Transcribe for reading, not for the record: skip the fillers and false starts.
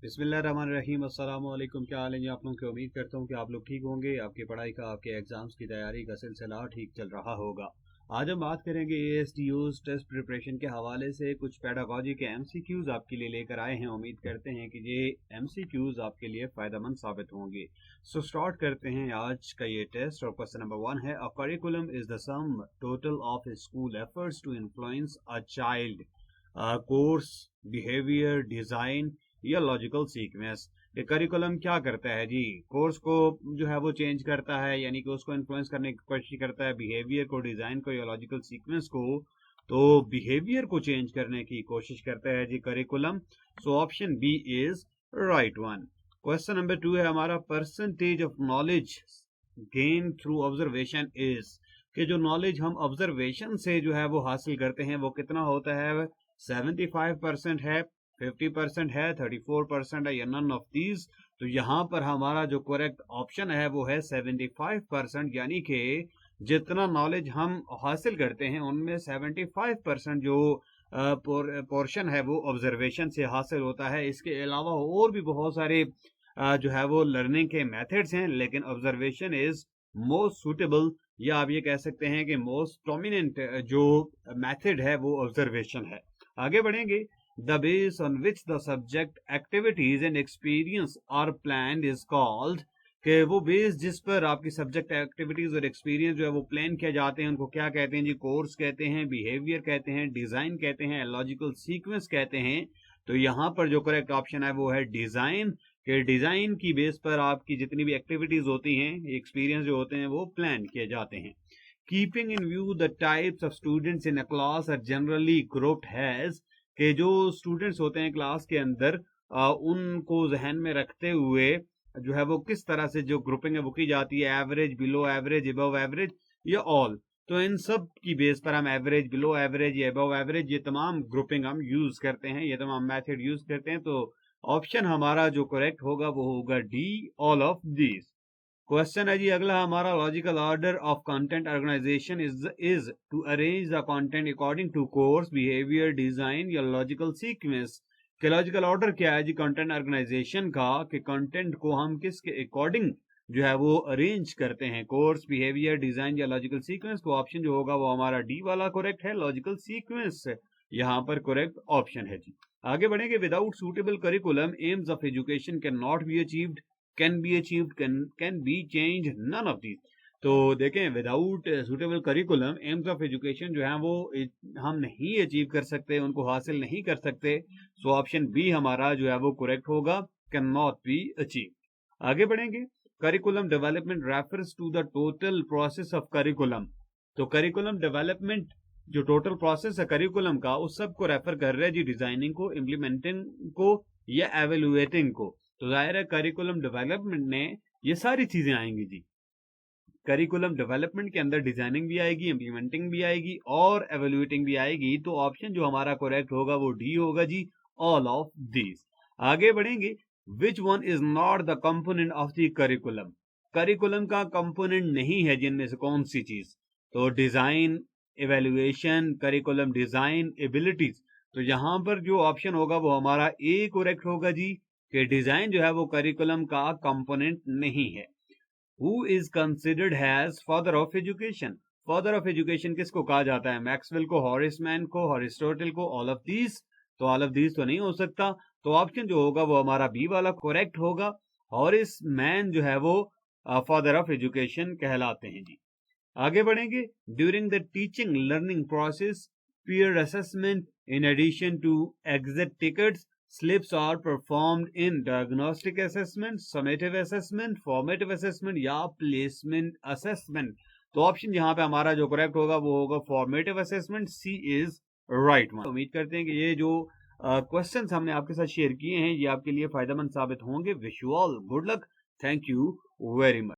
बिस्मिल्लाहिर्रहमानिर्रहीम अस्सलाम वालेकुम। क्या हाल है जी आप लोगों की। उम्मीद करता हूँ कि आप लोग ठीक होंगे, आपकी पढ़ाई का, आपके एग्जाम्स की तैयारी का सिलसिला ठीक चल रहा होगा। आज हम बात करेंगे ASTU's टेस्ट प्रिपरेशन के हवाले से कुछ पेडागॉजी के MCQs आपके लिए लेकर आए हैं। उम्मीद करते हैं कि ये MCQs आपके लिए फ़ायदेमंद साबित होंगे। सो स्टार्ट करते हैं आज का ये टेस्ट। और क्वेश्चन नंबर 1 है, a curriculum is the sum total of school efforts to influence a child course, behaviour, design या लॉजिकल सीक्वेंस। ये करिकुलम क्या करता है जी? कोर्स को जो है वो चेंज करता है, यानी कि उसको इन्फ्लुएंस करने की कोशिश करता है, बिहेवियर को, डिजाइन को या लॉजिकल सीक्वेंस को। तो बिहेवियर को चेंज करने की कोशिश करता है जी curriculum. So option B is right one. Question number 2 है हमारा, percentage of knowledge gain through observation is. कि जो नॉलेज हम ऑब्जर्वेशन से जो है वो हासिल करते हैं वो कितना होता है? 75% है, 50% है, 34% है या नन ऑफ दीज। तो यहाँ पर हमारा जो करेक्ट ऑप्शन है वो है 75%, यानी कि जितना नॉलेज हम हासिल करते हैं उनमें 75% जो पोर्शन है वो ऑब्जर्वेशन से हासिल होता है। इसके अलावा और भी बहुत सारे जो है वो लर्निंग के मेथड्स हैं, लेकिन ऑब्जर्वेशन इज मोस्ट सूटेबल, या आप ये कह सकते हैं कि मोस्ट प्रोमिनेंट जो मेथड है वो ऑब्जर्वेशन है। आगे बढ़ेंगे। The base on which the subject activities and experience are planned is called. कि वो बेस जिस पर आपकी सब्जेक्ट एक्टिविटीज और एक्सपीरियंस जो है वो प्लान किए जाते हैं उनको क्या कहते हैं जी? कोर्स कहते हैं, बिहेवियर कहते हैं, डिजाइन कहते हैं, लॉजिकल सीक्वेंस कहते हैं। तो यहाँ पर जो करेक्ट ऑप्शन है वो है डिजाइन। कि डिजाइन की बेस पर आपकी जितनी भी एक्टिविटीज होती हैं, एक्सपीरियंस जो होते हैं वो प्लान किए जाते हैं। Keeping in view the types of students in a class are generally grouped has. कि जो स्टूडेंट्स होते हैं क्लास के अंदर उनको जहन में रखते हुए जो है वो किस तरह से जो ग्रुपिंग है वो की जाती है? Average, below average, above average या ऑल। तो इन सब की बेस पर हम एवरेज, बिलो एवरेज या अबव एवरेज ये तमाम ग्रुपिंग हम यूज करते हैं, ये तमाम मेथड यूज करते हैं। तो ऑप्शन हमारा जो करेक्ट होगा वो होगा D, all of these. Question है जी अगला हमारा, logical order of content organisation is to arrange the content according to course, behaviour, design या लॉजिकल सीक्वेंस। के लॉजिकल ऑर्डर क्या है जी कंटेंट ऑर्गेनाइजेशन का? कि कंटेंट को हम किसके अकॉर्डिंग जो है वो अरेंज करते हैं? कोर्स, बिहेवियर, डिजाइन या लॉजिकल सीक्वेंस। तो ऑप्शन जो होगा वो हमारा डी वाला करेक्ट है, लॉजिकल सीक्वेंस यहाँ पर करेक्ट ऑप्शन है जी। आगे बढ़ेंगे। Without suitable curriculum aims of education can not be achieved, can be achieved, can be change, none of these. तो देखें, without suitable curriculum aims of education जो है वो हम नहीं अचीव कर सकते, उनको हासिल नहीं कर सकते। सो ऑप्शन बी हमारा जो है वो करेक्ट होगा, कैन नॉट बी अचीव। आगे बढ़ेंगे। Curriculum development refers to the total process of curriculum. तो करिकुलम डेवलपमेंट जो टोटल प्रोसेस है करिकुलम का उस सब को रेफर कर रहा है जी, डिजाइनिंग को, इम्प्लीमेंटिंग को या एवेल्युएटिंग को। तो जाहिर है करिकुलम डेवलपमेंट में ये सारी चीजें आएंगी जी। करिकुलम डेवलपमेंट के अंदर डिजाइनिंग भी आएगी, इम्प्लीमेंटिंग भी आएगी और एवेल्युएटिंग भी आएगी। तो ऑप्शन जो हमारा करेक्ट होगा वो डी होगा जी, ऑल ऑफ दीज। आगे बढ़ेंगे। Which one is not the component of the curriculum. Curriculum का कंपोनेंट नहीं है जिनमें से कौन सी चीज? तो design, evaluation, curriculum design, abilities. तो यहां पर जो ऑप्शन होगा वो हमारा ए करेक्ट होगा जी, कि डिजाइन जो है वो करिकुलम का कंपोनेंट नहीं है। Who is considered has father of education. Father of education किसको कहा जाता है? मैक्सवेल को, हॉरिस मैन को, अरिस्टोटल को, ऑल ऑफ दीज। तो ऑल ऑफ दीज तो नहीं हो सकता। तो ऑप्शन जो होगा वो हमारा बी वाला करेक्ट होगा। हॉरिस मैन जो है वो फादर ऑफ एजुकेशन कहलाते हैं जी। आगे बढ़ेंगे। During the teaching learning process peer assessment in addition to exit tickets slips are performed in diagnostic assessment, summative assessment, formative assessment या प्लेसमेंट असेसमेंट। तो ऑप्शन यहाँ पे हमारा जो करेक्ट होगा वो होगा formative assessment, C is right one. उम्मीद करते हैं कि ये जो क्वेश्चंस हमने आपके साथ शेयर किए हैं ये आपके लिए फायदेमंद साबित होंगे। Wish you all good luck. Thank you very much.